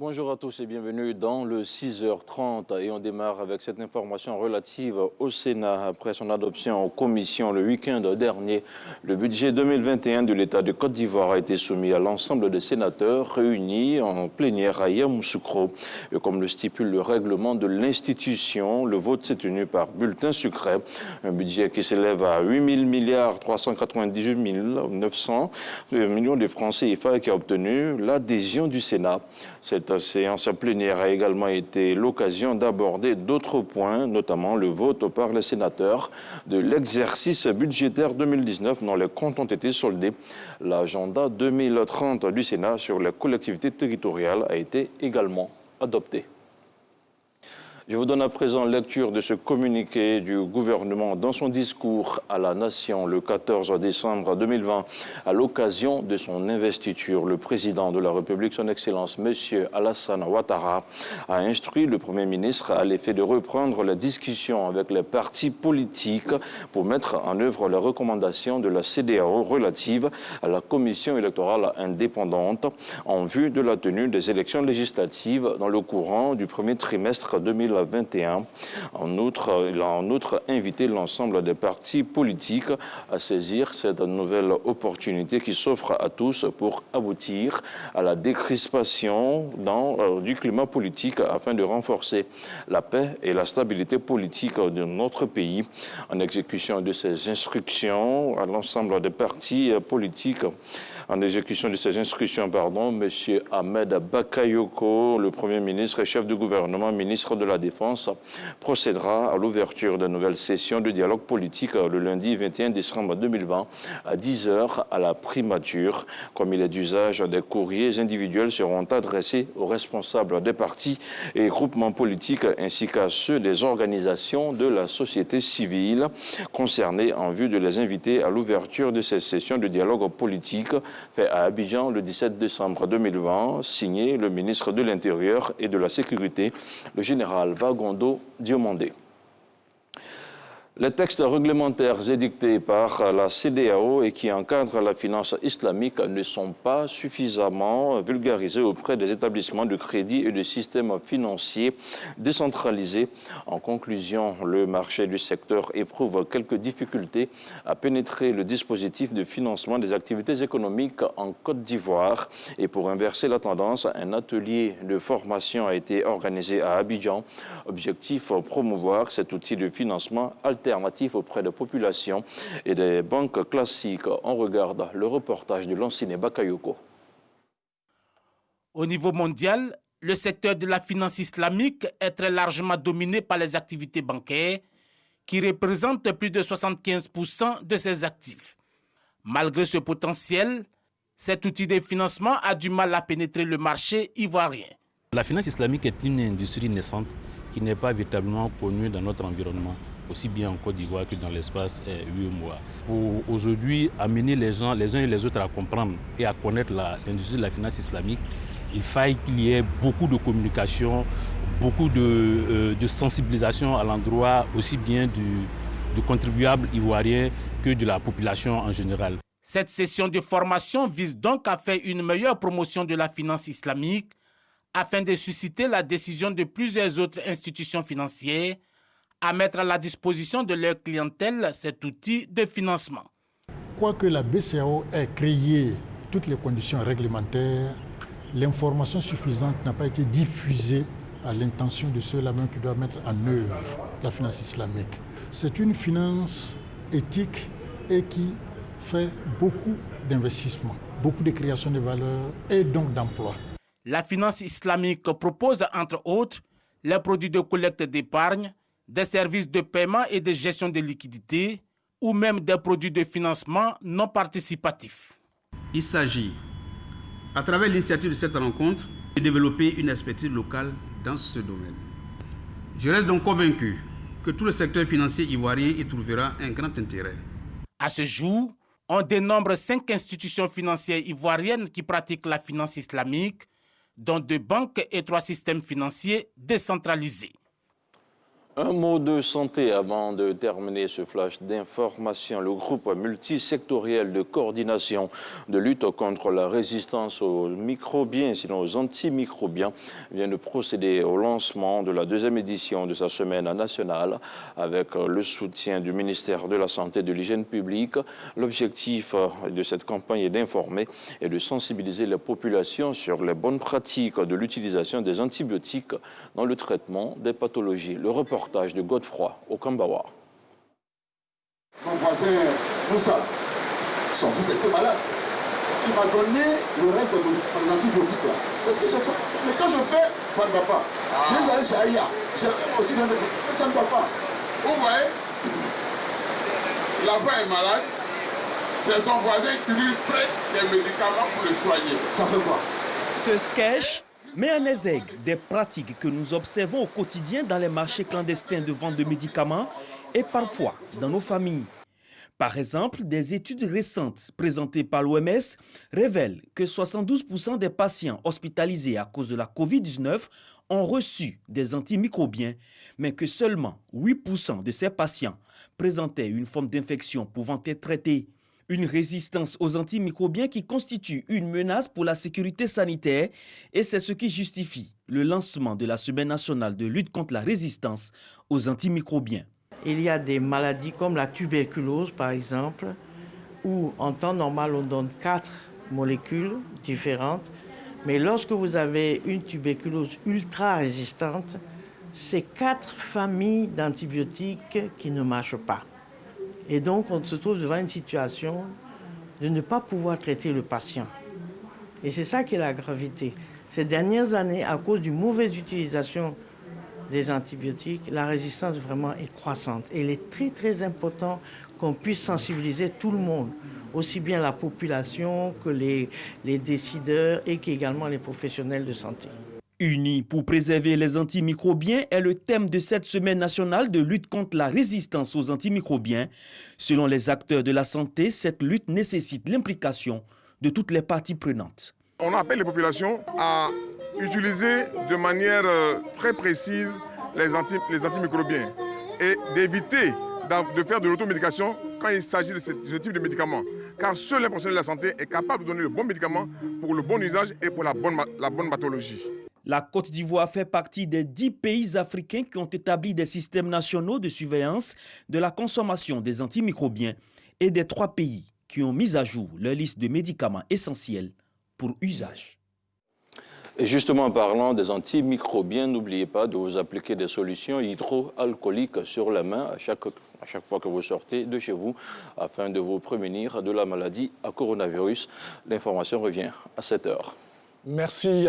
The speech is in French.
Bonjour à tous et bienvenue dans le 6h30 et on démarre avec cette information relative au Sénat. Après son adoption en commission le week-end dernier, le budget 2021 de l'État de Côte d'Ivoire a été soumis à l'ensemble des sénateurs réunis en plénière à Yamoussoukro. Et comme le stipule le règlement de l'institution, le vote s'est tenu par bulletin secret. Un budget qui s'élève à 8 000 900 millions de francs CFA qui a obtenu l'adhésion du Sénat. Cette séance plénière a également été l'occasion d'aborder d'autres points, notamment le vote par les sénateurs de l'exercice budgétaire 2019 dont les comptes ont été soldés. L'agenda 2030 du Sénat sur les collectivités territoriales a été également adopté. Je vous donne à présent lecture de ce communiqué du gouvernement dans son discours à la Nation le 14 décembre 2020 à l'occasion de son investiture. Le président de la République, son Excellence, M. Alassane Ouattara, a instruit le Premier ministre à l'effet de reprendre la discussion avec les partis politiques pour mettre en œuvre les recommandations de la CEDEAO relatives à la Commission électorale indépendante en vue de la tenue des élections législatives dans le courant du premier trimestre 2021. En outre, il a en outre invité l'ensemble des partis politiques à saisir cette nouvelle opportunité qui s'offre à tous pour aboutir à la décrispation du climat politique afin de renforcer la paix et la stabilité politique de notre pays. En exécution de ces instructions à l'ensemble des partis politiques, M. Ahmed Bakayoko, le Premier ministre et chef du gouvernement, ministre de la Défense, procédera à l'ouverture de nouvelles sessions de dialogue politique le lundi 21 décembre 2020 à 10h à la primature. Comme il est d'usage, des courriers individuels seront adressés aux responsables des partis et groupements politiques ainsi qu'à ceux des organisations de la société civile concernés en vue de les inviter à l'ouverture de ces sessions de dialogue politique fait à Abidjan le 17 décembre 2020, signé le ministre de l'Intérieur et de la Sécurité, le général Vagondo Diomandé. Les textes réglementaires édictés par la CEDEAO et qui encadrent la finance islamique ne sont pas suffisamment vulgarisés auprès des établissements de crédit et de systèmes financiers décentralisés. En conclusion, le marché du secteur éprouve quelques difficultés à pénétrer le dispositif de financement des activités économiques en Côte d'Ivoire. Et pour inverser la tendance, un atelier de formation a été organisé à Abidjan. Objectif, promouvoir cet outil de financement alternatif auprès des populations et des banques classiques. On regarde le reportage de Lanciné Bakayoko. Au niveau mondial, le secteur de la finance islamique est très largement dominé par les activités bancaires qui représentent plus de 75% de ses actifs. Malgré ce potentiel, cet outil de financement a du mal à pénétrer le marché ivoirien. La finance islamique est une industrie naissante qui n'est pas véritablement connue dans notre environnement, aussi bien en Côte d'Ivoire que dans l'espace 8 mois. Pour aujourd'hui amener les gens, les uns et les autres à comprendre et à connaître l'industrie de la finance islamique, il faille qu'il y ait beaucoup de communication, beaucoup de sensibilisation à l'endroit aussi bien du contribuable ivoirien que de la population en général. Cette session de formation vise donc à faire une meilleure promotion de la finance islamique afin de susciter la décision de plusieurs autres institutions financières à mettre à la disposition de leur clientèle cet outil de financement. Quoique la BCEAO ait créé toutes les conditions réglementaires, l'information suffisante n'a pas été diffusée à l'intention de ceux-là même qui doivent mettre en œuvre la finance islamique. C'est une finance éthique et qui fait beaucoup d'investissements, beaucoup de création de valeur et donc d'emplois. La finance islamique propose entre autres les produits de collecte d'épargne, des services de paiement et de gestion des liquidités ou même des produits de financement non participatifs. Il s'agit, à travers l'initiative de cette rencontre, de développer une expertise locale dans ce domaine. Je reste donc convaincu que tout le secteur financier ivoirien y trouvera un grand intérêt. À ce jour, on dénombre 5 institutions financières ivoiriennes qui pratiquent la finance islamique, dont 2 banques et 3 systèmes financiers décentralisés. Un mot de santé avant de terminer ce flash d'information. Le groupe multisectoriel de coordination de lutte contre la résistance aux microbiens, sinon aux antimicrobiens, vient de procéder au lancement de la 2e édition de sa semaine nationale avec le soutien du ministère de la Santé et de l'Hygiène publique. L'objectif de cette campagne est d'informer et de sensibiliser la population sur les bonnes pratiques de l'utilisation des antibiotiques dans le traitement des pathologies. Le reportage de Godefroy au Kambawa. Mon voisin Moussa, son fils était malade. Il m'a donné le reste des antibiotiques là. C'est ce que j'ai fait. Mais quand je fais, ça ne va pas. Vous allez chez Aïa, j'ai aussi donné des médicaments, ça ne va pas. Vous voyez, l'enfant est malade, c'est son voisin qui lui prête des médicaments pour le soigner. Ça fait quoi? Ce sketch met en exergue des pratiques que nous observons au quotidien dans les marchés clandestins de vente de médicaments et parfois dans nos familles. Par exemple, des études récentes présentées par l'OMS révèlent que 72% des patients hospitalisés à cause de la Covid-19 ont reçu des antimicrobiens, mais que seulement 8% de ces patients présentaient une forme d'infection pouvant être traitée. Une résistance aux antimicrobiens qui constitue une menace pour la sécurité sanitaire et c'est ce qui justifie le lancement de la Semaine nationale de lutte contre la résistance aux antimicrobiens. Il y a des maladies comme la tuberculose par exemple, où en temps normal on donne 4 molécules différentes, mais lorsque vous avez une tuberculose ultra résistante, c'est 4 familles d'antibiotiques qui ne marchent pas. Et donc, on se trouve devant une situation de ne pas pouvoir traiter le patient. Et c'est ça qui est la gravité. Ces dernières années, à cause d'une mauvaise utilisation des antibiotiques, la résistance vraiment est croissante. Et il est très, très important qu'on puisse sensibiliser tout le monde, aussi bien la population que les décideurs et qu'également les professionnels de santé. Unis pour préserver les antimicrobiens est le thème de cette semaine nationale de lutte contre la résistance aux antimicrobiens. Selon les acteurs de la santé, cette lutte nécessite l'implication de toutes les parties prenantes. On appelle les populations à utiliser de manière très précise les antimicrobiens et d'éviter de faire de l'automédication quand il s'agit de ce type de médicaments. Car seul les professionnels de la santé est capable de donner le bon médicament pour le bon usage et pour la bonne pathologie. La Côte d'Ivoire fait partie des 10 pays africains qui ont établi des systèmes nationaux de surveillance de la consommation des antimicrobiens et des 3 pays qui ont mis à jour leur liste de médicaments essentiels pour usage. Et justement, en parlant des antimicrobiens, n'oubliez pas de vous appliquer des solutions hydroalcooliques sur la main à chaque fois que vous sortez de chez vous afin de vous prémunir de la maladie à coronavirus. L'information revient à 7 h. Merci.